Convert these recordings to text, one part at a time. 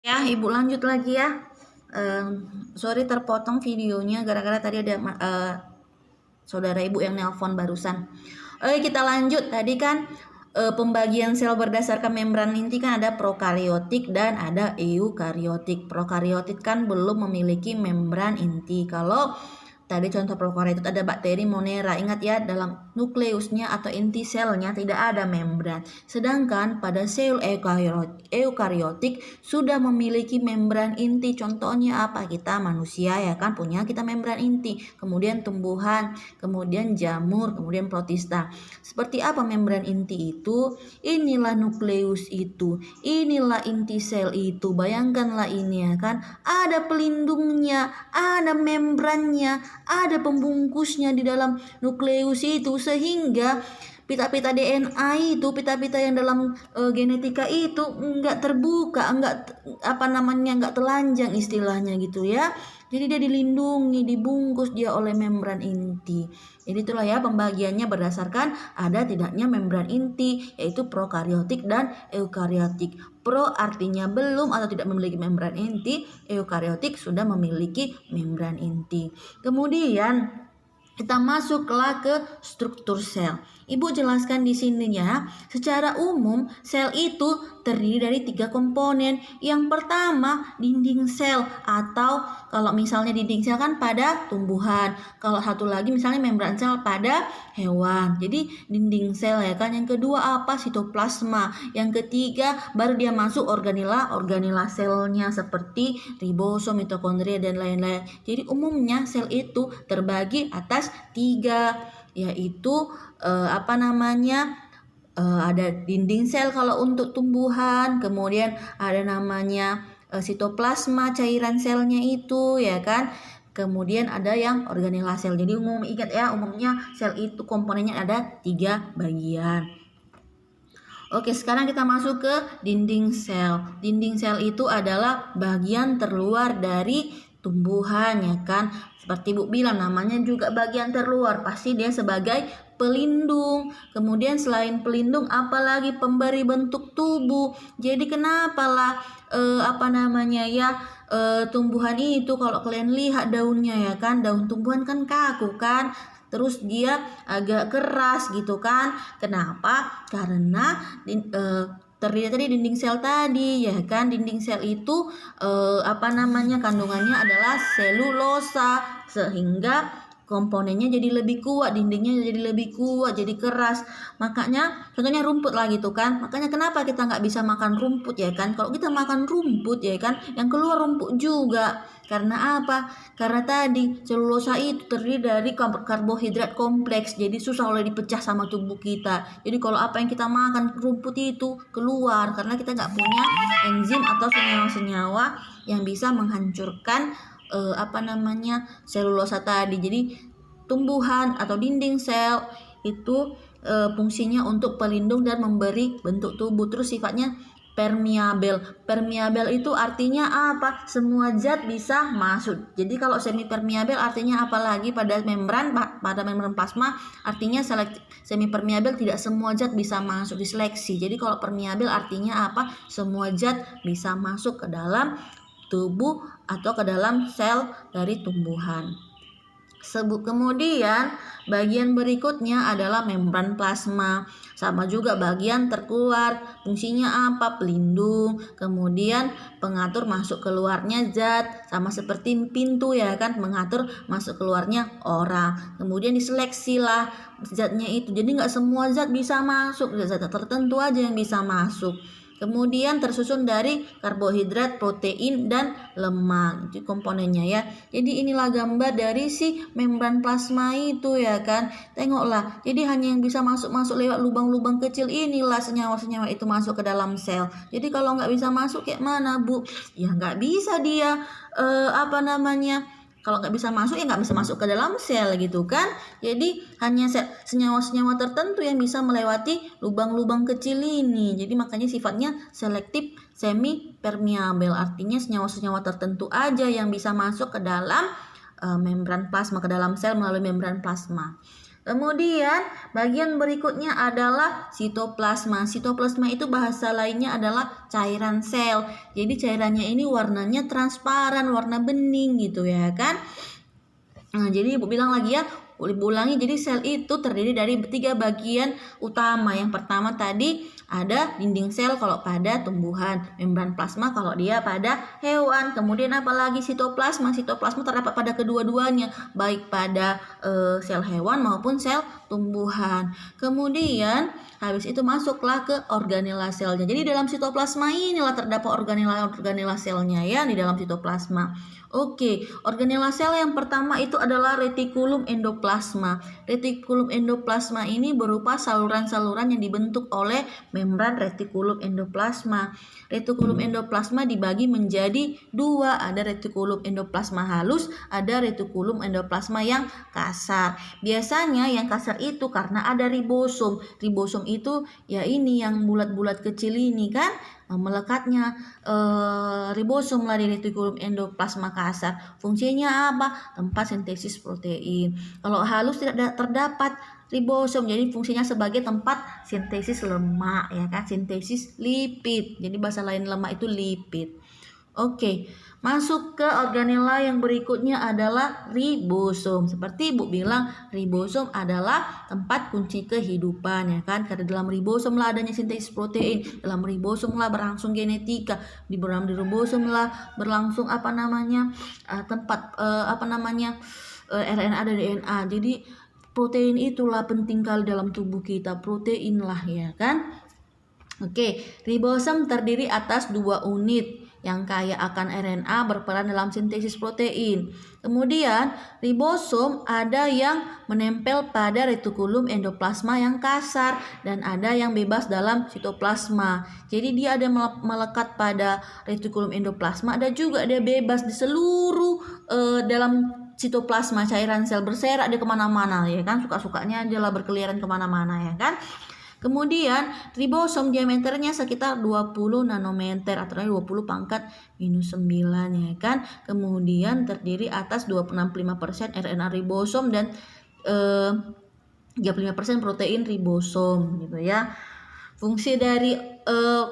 Ya, Ibu lanjut lagi ya. Sorry terpotong videonya gara-gara tadi ada saudara Ibu yang nelpon barusan. Oke, kita lanjut. Tadi kan pembagian sel berdasarkan membran inti kan ada prokariotik dan ada eukariotik. Prokariotik kan belum memiliki membran inti. Kalau tadi contoh prokaryotik ada bakteri Monera. Ingat ya, dalam nukleusnya atau inti selnya tidak ada membran. Sedangkan pada sel eukariotik sudah memiliki membran inti. Contohnya apa? Kita manusia ya kan punya kita membran inti. Kemudian tumbuhan, kemudian jamur, kemudian protista. Seperti apa membran inti itu? Inilah nukleus itu. Inilah inti sel itu. Bayangkanlah ini ya kan. Ada pelindungnya, ada membrannya, ada pembungkusnya di dalam nukleus itu sehingga pita-pita DNA itu, pita-pita yang dalam genetika itu enggak terbuka, enggak telanjang istilahnya gitu ya. Jadi dia dilindungi, dibungkus dia oleh membran inti. Jadi itulah ya pembagiannya berdasarkan ada tidaknya membran inti, yaitu prokariotik dan eukariotik. Pro artinya belum atau tidak memiliki membran inti, eukariotik sudah memiliki membran inti. Kemudian kita masuklah ke struktur sel. Ibu jelaskan di sini ya. Secara umum sel itu terdiri dari 3 komponen. Yang pertama dinding sel, atau kalau misalnya dinding sel kan pada tumbuhan. Kalau satu lagi misalnya membran sel pada hewan. Jadi dinding sel ya kan. Yang kedua apa? Sitoplasma. Yang ketiga baru dia masuk organela selnya seperti ribosom, mitokondria dan lain-lain. Jadi umumnya sel itu terbagi atas 3, yaitu ada dinding sel kalau untuk tumbuhan, kemudian ada namanya sitoplasma, cairan selnya itu ya kan. Kemudian ada yang organela sel. Jadi ingat ya, umumnya sel itu komponennya ada 3 bagian. Oke, sekarang kita masuk ke dinding sel. Dinding sel itu adalah bagian terluar dari tumbuhan ya kan. Seperti Ibu bilang namanya juga bagian terluar, pasti dia sebagai pelindung. Kemudian selain pelindung apalagi pemberi bentuk tubuh. Jadi kenapa lah tumbuhan itu kalau kalian lihat daunnya ya kan, daun tumbuhan kan kaku kan, terus dia agak keras gitu kan. Kenapa? Karena terdiri dari dinding sel tadi ya kan. Dinding sel itu kandungannya adalah selulosa, sehingga komponennya jadi lebih kuat, dindingnya jadi lebih kuat, jadi keras. Makanya contohnya rumput lah gitu kan. Makanya kenapa kita nggak bisa makan rumput ya kan. Kalau kita makan rumput ya kan, yang keluar rumput juga. Karena apa? Karena tadi selulosa itu terdiri dari karbohidrat kompleks, jadi susah oleh dipecah sama tubuh kita. Jadi kalau apa yang kita makan rumput itu keluar, karena kita nggak punya enzim atau senyawa-senyawa yang bisa menghancurkan selulosa tadi. Jadi tumbuhan atau dinding sel itu fungsinya untuk pelindung dan memberi bentuk tubuh. Terus sifatnya permeabel. Permeabel itu artinya apa? Semua zat bisa masuk. Jadi kalau semi permeabel artinya apalagi pada membran plasma artinya semi permeabel tidak semua zat bisa masuk, diseleksi. Jadi kalau permeabel artinya apa? Semua zat bisa masuk ke dalam tubuh atau ke dalam sel dari tumbuhan. Kemudian bagian berikutnya adalah membran plasma. Sama juga bagian terkeluar. Fungsinya apa? Pelindung. Kemudian pengatur masuk keluarnya zat. Sama seperti pintu ya kan, mengatur masuk keluarnya orang. Kemudian diseleksi lah zatnya itu. Jadi nggak semua zat bisa masuk. Zat tertentu aja yang bisa masuk. Kemudian tersusun dari karbohidrat, protein, dan lemak. Itu komponennya ya. Jadi inilah gambar dari si membran plasma itu ya kan. Tengoklah. Jadi hanya yang bisa masuk lewat lubang-lubang kecil inilah senyawa-senyawa itu masuk ke dalam sel. Jadi kalau nggak bisa masuk kayak mana Bu? Ya nggak bisa dia kalau nggak bisa masuk ya nggak bisa masuk ke dalam sel gitu kan. Jadi hanya senyawa-senyawa tertentu yang bisa melewati lubang-lubang kecil ini. Jadi makanya sifatnya selektif semi permeabel, artinya senyawa-senyawa tertentu aja yang bisa masuk ke dalam membran plasma, ke dalam sel melalui membran plasma. Kemudian bagian berikutnya adalah sitoplasma. Sitoplasma itu bahasa lainnya adalah cairan sel. Jadi cairannya ini warnanya transparan, warna bening gitu ya kan. Nah, jadi Ibu bilang lagi ya, Ibu ulangi, jadi sel itu terdiri dari 3 bagian utama. Yang pertama tadi ada dinding sel kalau pada tumbuhan, membran plasma kalau dia pada hewan. Kemudian apalagi sitoplasma. Sitoplasma terdapat pada kedua-duanya, baik pada sel hewan maupun sel tumbuhan. Kemudian habis itu masuklah ke organela selnya. Jadi dalam sitoplasma inilah terdapat organela selnya ya di dalam sitoplasma. Oke, organela sel yang pertama itu adalah retikulum endoplasma. Retikulum endoplasma ini berupa saluran-saluran yang dibentuk oleh membran retikulum endoplasma. Retikulum endoplasma dibagi menjadi 2, ada retikulum endoplasma halus, ada retikulum endoplasma yang kasar. Biasanya yang kasar itu karena ada ribosom. Ribosom itu ya ini yang bulat-bulat kecil ini kan. Melekatnya ribosom lah di retikulum endoplasma kasar. Fungsinya apa? Tempat sintesis protein. Kalau halus tidak terdapat ribosom, jadi fungsinya sebagai tempat sintesis lemak ya kan, sintesis lipid. Jadi bahasa lain lemak itu lipid. Oke, masuk ke organela yang berikutnya adalah ribosom. Seperti Ibu bilang, ribosom adalah tempat kunci kehidupan ya kan. Karena dalam ribosom lah adanya sintesis protein, dalam ribosom lah berlangsung genetika, di dalam ribosom lah berlangsung RNA dan DNA. Jadi protein itulah penting kali dalam tubuh kita, protein lah ya kan. Oke, ribosom terdiri atas 2 unit yang kaya akan RNA berperan dalam sintesis protein. Kemudian, ribosom ada yang menempel pada retikulum endoplasma yang kasar dan ada yang bebas dalam sitoplasma. Jadi dia ada melekat pada retikulum endoplasma, ada juga dia bebas di seluruh dalam sitoplasma, cairan sel berserak dia kemana-mana ya kan, suka-sukanya dia lah berkeliaran kemana-mana ya kan. Kemudian ribosom diameternya sekitar 20 nanometer atau 20 pangkat minus 9 ya kan. Kemudian terdiri atas 65% RNA ribosom dan 35% protein ribosom gitu ya. Fungsi dari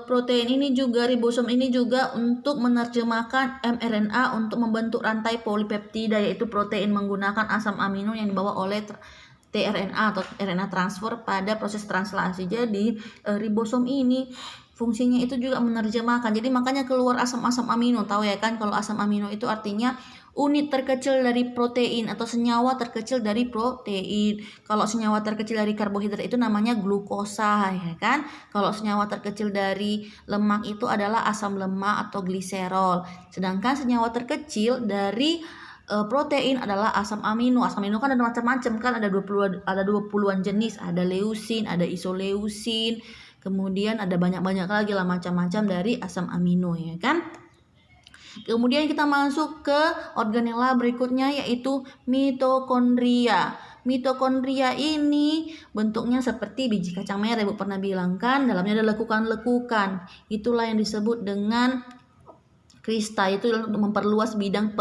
protein ini juga, ribosom ini juga untuk menerjemahkan mRNA untuk membentuk rantai polipeptida, yaitu protein menggunakan asam amino yang dibawa oleh tRNA atau RNA transfer pada proses translasi. Jadi ribosom ini fungsinya itu juga menerjemahkan. Jadi makanya keluar asam-asam amino, tahu ya kan, kalau asam amino itu artinya unit terkecil dari protein atau senyawa terkecil dari protein. Kalau senyawa terkecil dari karbohidrat itu namanya glukosa ya kan. Kalau senyawa terkecil dari lemak itu adalah asam lemak atau gliserol. Sedangkan senyawa terkecil dari protein adalah asam amino. Asam amino kan ada macam-macam kan, ada 20-an jenis, ada leusin, ada isoleusin. Kemudian ada banyak-banyak lagi lah macam-macam dari asam amino ya kan. Kemudian kita masuk ke organela berikutnya yaitu mitokondria. Mitokondria ini bentuknya seperti biji kacang merah, Ibu pernah bilang kan, dalamnya ada lekukan-lekukan. Itulah yang disebut dengan krista, itu untuk memperluas bidang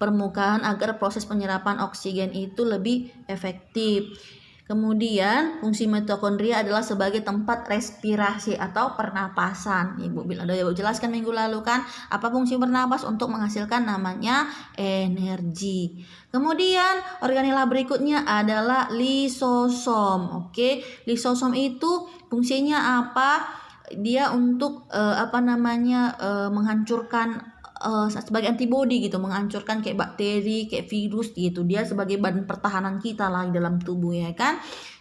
permukaan agar proses penyerapan oksigen itu lebih efektif. Kemudian fungsi mitokondria adalah sebagai tempat respirasi atau pernapasan. Ibu jelaskan minggu lalu kan, apa fungsi bernapas? Untuk menghasilkan namanya energi. Kemudian organela berikutnya adalah lisosom. Oke, lisosom itu fungsinya apa? Dia untuk menghancurkan sebagai antibodi gitu, menghancurkan kayak bakteri, kayak virus gitu. Dia sebagai badan pertahanan kita lah di dalam tubuh ya kan.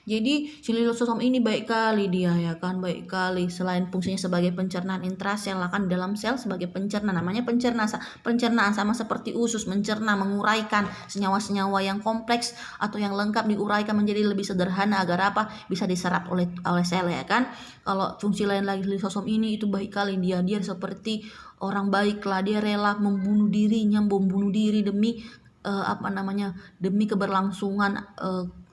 Jadi si lisosom ini baik kali dia ya kan, baik kali. Selain fungsinya sebagai pencernaan intrasel lah kan, dalam sel sebagai pencerna, namanya pencernaan sama seperti usus, mencerna, menguraikan senyawa-senyawa yang kompleks atau yang lengkap diuraikan menjadi lebih sederhana agar apa? Bisa diserap oleh sel ya kan. Kalau fungsi lain lagi lisosom ini itu baik kali dia seperti orang baik lah, dia rela membunuh diri demi apa namanya, demi keberlangsungan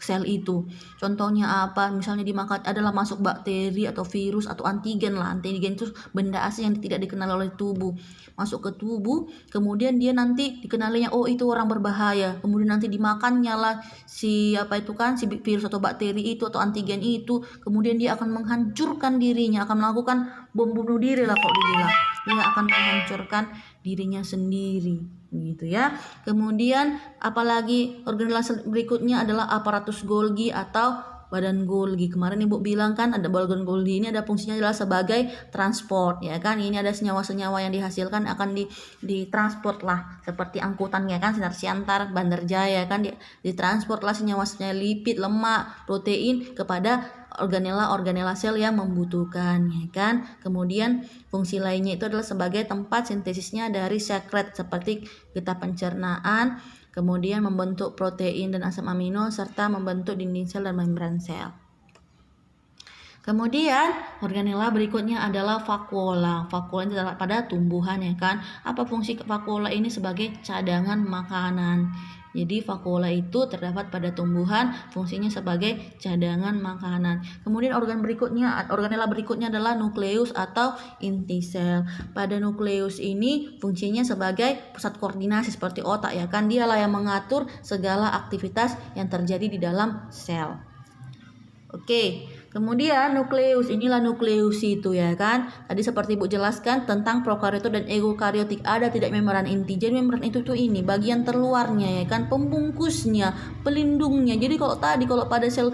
sel itu. Contohnya apa? Misalnya dimakan adalah masuk bakteri atau virus atau antigen lah. Antigen itu benda asing yang tidak dikenal oleh tubuh. Masuk ke tubuh, kemudian dia nanti dikenalinya oh itu orang berbahaya. Kemudian nanti dimakannya lah si apa itu kan si virus atau bakteri itu atau antigen itu. Kemudian dia akan menghancurkan dirinya, akan melakukan bom bunuh diri lah kok dibilang. Dia akan menghancurkan dirinya sendiri gitu ya. Kemudian apalagi organel berikutnya adalah aparatus Golgi atau badan Golgi. Kemarin Ibu bilang kan ada badan Golgi ini ada fungsinya adalah sebagai transport ya kan. Ini ada senyawa-senyawa yang dihasilkan akan ditransport lah seperti angkutan ya kan Sinar Siantar, Bandar Jaya kan ditransport lah senyawa-senyawa lipid, lemak, protein kepada organela sel yang membutuhkan ya kan. Kemudian fungsi lainnya itu adalah sebagai tempat sintesisnya dari sekret seperti getah pencernaan, kemudian membentuk protein dan asam amino serta membentuk dinding sel dan membran sel. Kemudian organela berikutnya adalah vakuola. Vakuola itu terdapat pada tumbuhan ya kan. Apa fungsi vakuola ini? Sebagai cadangan makanan. Jadi vakuola itu terdapat pada tumbuhan, fungsinya sebagai cadangan makanan. Kemudian organela berikutnya adalah nukleus atau inti sel. Pada nukleus ini fungsinya sebagai pusat koordinasi seperti otak ya kan. Dialah yang mengatur segala aktivitas yang terjadi di dalam sel. Oke, kemudian nukleus, inilah nukleus itu ya kan. Tadi seperti Ibu jelaskan tentang prokaryotik dan eukaryotik, ada tidak membran inti. Jadi membran itu tuh ini bagian terluarnya ya kan, pembungkusnya, pelindungnya. Jadi kalau pada sel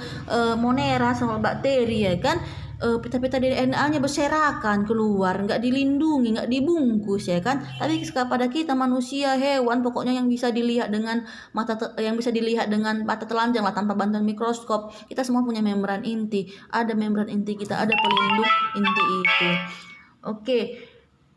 monera sama bakteri ya kan, pita-pita DNA-nya berserakan keluar, nggak dilindungi, nggak dibungkus ya kan. Tapi pada kita manusia, hewan, pokoknya yang bisa dilihat dengan mata telanjang lah tanpa bantuan mikroskop, kita semua punya membran inti. Ada membran inti kita, ada pelindung inti itu. Oke.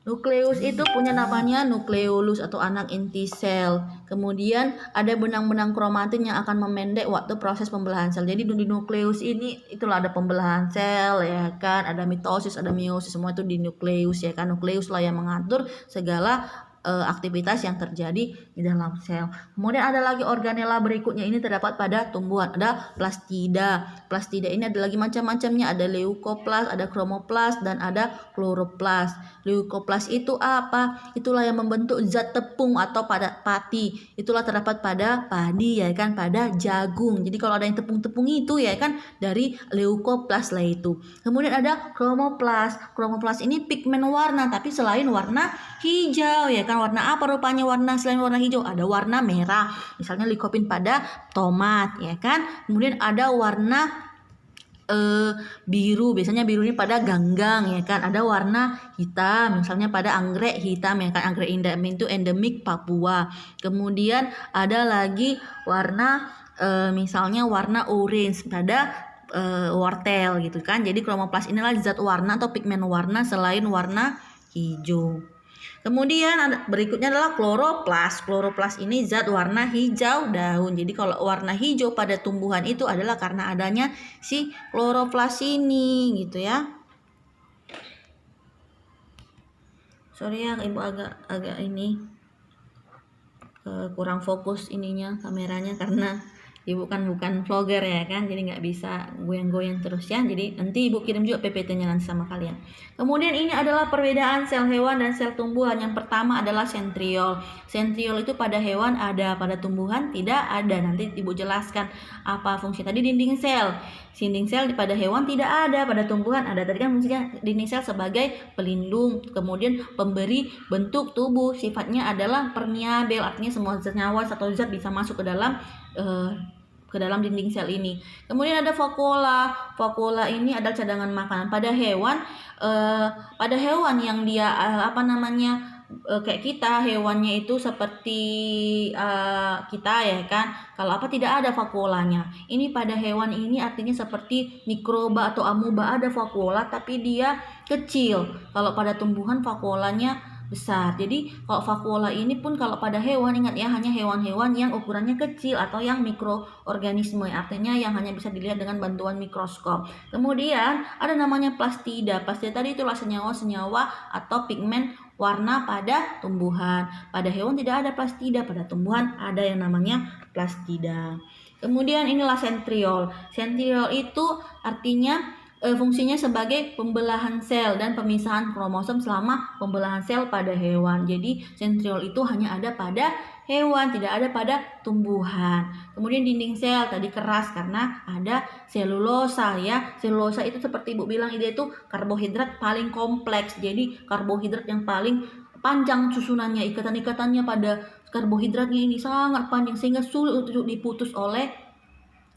Nukleus itu punya namanya nukleolus atau anak inti sel. Kemudian ada benang-benang kromatin yang akan memendek waktu proses pembelahan sel. Jadi di nukleus ini itulah ada pembelahan sel ya kan, ada mitosis, ada meiosis, semua itu di nukleus ya kan. Nukleus lah yang mengatur segala aktivitas yang terjadi di dalam sel. Kemudian ada lagi organela berikutnya, ini terdapat pada tumbuhan, ada plastida. Plastida ini ada lagi macam-macamnya, ada leukoplast, ada kromoplas, dan ada kloroplas. Leukoplast itu apa? Itulah yang membentuk zat tepung atau pada pati. Itulah terdapat pada padi ya kan, pada jagung. Jadi kalau ada yang tepung-tepung itu ya kan dari leukoplast lah itu. Kemudian ada kromoplas. Kromoplas ini pigmen warna, tapi selain warna hijau ya kan. Warna apa rupanya warna selain warna hijau? Ada warna merah, misalnya likopin pada tomat ya kan. Kemudian ada warna biru, biasanya biru ini pada ganggang ya kan. Ada warna hitam, misalnya pada anggrek hitam ya kan. Anggrek itu endemik Papua. Kemudian ada lagi warna misalnya warna orange pada wortel gitu kan. Jadi kromoplas inilah zat warna atau pigmen warna selain warna hijau. Kemudian berikutnya adalah kloroplas. Kloroplas ini zat warna hijau daun. Jadi kalau warna hijau pada tumbuhan itu adalah karena adanya si kloroplas ini gitu ya. Sorry ya Ibu agak ini kurang fokus ininya kameranya karena Ibu kan bukan vlogger ya kan, jadi nggak bisa goyang-goyang terus ya. Jadi nanti Ibu kirim juga PPT-nya nanti sama kalian. Kemudian ini adalah perbedaan sel hewan dan sel tumbuhan. Yang pertama adalah sentriol. Sentriol itu pada hewan ada, pada tumbuhan tidak ada. Nanti Ibu jelaskan apa fungsi tadi dinding sel. Dinding sel pada hewan tidak ada, pada tumbuhan ada. Tadi kan fungsinya dinding sel sebagai pelindung, kemudian pemberi bentuk tubuh. Sifatnya adalah permeabel, artinya semua senyawa atau zat bisa masuk ke dalam dinding sel ini. Kemudian ada vakuola. Vakuola ini adalah cadangan makanan pada hewan yang dia kayak kita, hewannya itu seperti kita ya kan. Kalau tidak ada vakuolanya. Ini pada hewan ini artinya seperti mikroba atau amoeba, ada vakuola tapi dia kecil. Kalau pada tumbuhan vakuolanya besar. Jadi kalau vakuola ini pun kalau pada hewan, ingat ya, hanya hewan-hewan yang ukurannya kecil atau yang mikroorganisme, artinya yang hanya bisa dilihat dengan bantuan mikroskop. Kemudian ada namanya plastida. Plastida tadi itulah senyawa-senyawa atau pigmen warna pada tumbuhan. Pada hewan tidak ada plastida, pada tumbuhan ada yang namanya plastida. Kemudian inilah sentriol. Sentriol itu artinya fungsinya sebagai pembelahan sel dan pemisahan kromosom selama pembelahan sel pada hewan. Jadi sentriol itu hanya ada pada hewan, tidak ada pada tumbuhan. Kemudian dinding sel tadi keras karena ada selulosa ya. Selulosa itu seperti Ibu bilang dia itu karbohidrat paling kompleks. Jadi karbohidrat yang paling panjang susunannya, ikatan-ikatannya pada karbohidratnya ini sangat panjang sehingga sulit untuk diputus oleh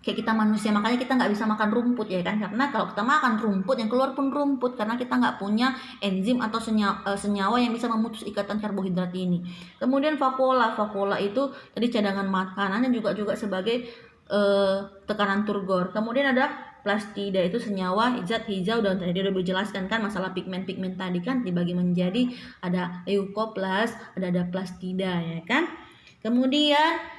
kayak kita manusia. Makanya kita nggak bisa makan rumput ya kan, karena kalau kita makan rumput yang keluar pun rumput karena kita nggak punya enzim atau senyawa yang bisa memutus ikatan karbohidrat ini. Kemudian vakuola itu tadi cadangan makanan dan juga sebagai tekanan turgor. Kemudian ada plastida itu senyawa zat hijau, dan tadi udah dijelaskan kan masalah pigmen tadi kan dibagi menjadi ada leukoplas, ada plastida ya kan. Kemudian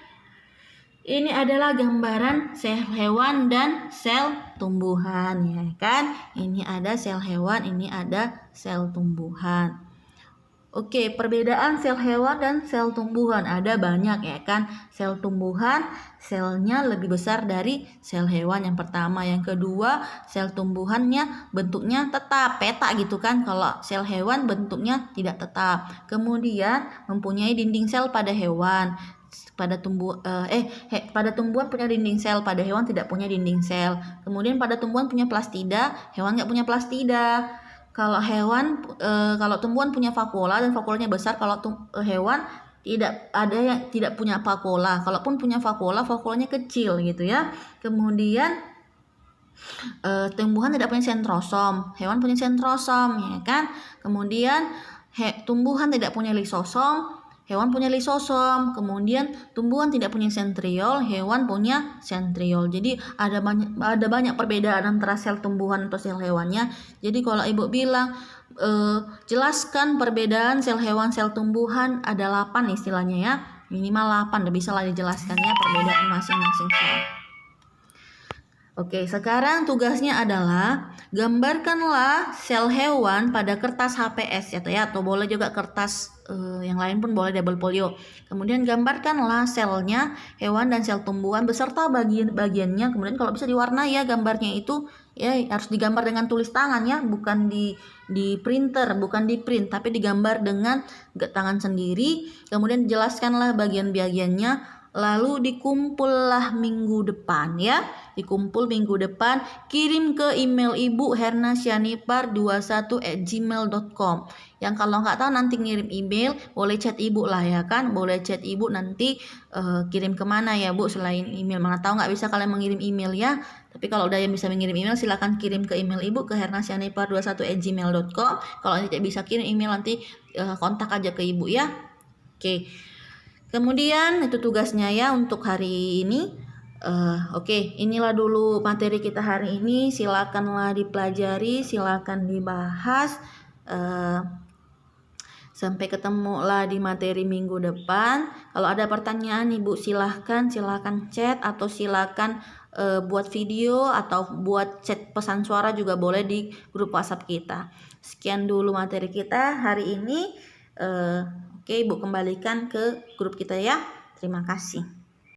ini adalah gambaran sel hewan dan sel tumbuhan ya kan. Ini ada sel hewan, ini ada sel tumbuhan. Oke, perbedaan sel hewan dan sel tumbuhan ada banyak ya kan. Sel tumbuhan selnya lebih besar dari sel hewan yang pertama. Yang kedua, sel tumbuhannya bentuknya tetap peta gitu kan. Kalau sel hewan bentuknya tidak tetap. Kemudian mempunyai dinding sel pada hewan. Pada tumbuhan punya dinding sel, pada hewan tidak punya dinding sel. Kemudian pada tumbuhan punya plastida, hewan nggak punya plastida. Kalau tumbuhan punya vakuola dan vakuolanya besar. Kalau hewan tidak ada yang tidak punya vakuola. Kalaupun punya vakuola, vakuolanya kecil gitu ya. Kemudian tumbuhan tidak punya sentrosom, hewan punya sentrosom ya kan. Kemudian tumbuhan tidak punya lisosom, hewan punya lisosom. Kemudian tumbuhan tidak punya sentriol, hewan punya sentriol. Jadi ada banyak perbedaan antara sel tumbuhan atau sel hewannya. Jadi kalau Ibu bilang jelaskan perbedaan sel hewan sel tumbuhan, ada 8 istilahnya ya. Minimal 8 udah bisa lah dijelaskan ya perbedaan masing-masing sel. Oke, sekarang tugasnya adalah gambarkanlah sel hewan pada kertas HPS ya, atau boleh juga kertas yang lain pun boleh, double folio. Kemudian gambarkanlah selnya hewan dan sel tumbuhan beserta bagian-bagiannya. Kemudian kalau bisa diwarnai ya gambarnya itu ya, harus digambar dengan tulis tangan ya, bukan di printer, bukan di print, tapi digambar dengan tangan sendiri. Kemudian jelaskanlah bagian-bagiannya. Lalu dikumpullah minggu depan ya. Dikumpul minggu depan, kirim ke email Ibu hernasyanipar21@gmail.com. Yang kalau nggak tahu nanti ngirim email, boleh chat Ibu lah ya kan. Boleh chat Ibu nanti kirim kemana ya Bu selain email. Mana tahu nggak bisa kalian mengirim email ya. Tapi kalau udah yang bisa mengirim email, silakan kirim ke email Ibu ke hernasyanipar21@gmail.com. Kalau tidak bisa kirim email nanti kontak aja ke Ibu ya. Oke. Kemudian itu tugasnya ya untuk hari ini. Oke, inilah dulu materi kita hari ini. Silakanlah dipelajari, silakan dibahas. Sampai ketemu lah di materi minggu depan. Kalau ada pertanyaan Ibu silakan chat atau silakan buat video atau buat chat pesan suara juga boleh di grup WhatsApp kita. Sekian dulu materi kita hari ini. Oke, Ibu kembalikan ke grup kita ya. Terima kasih.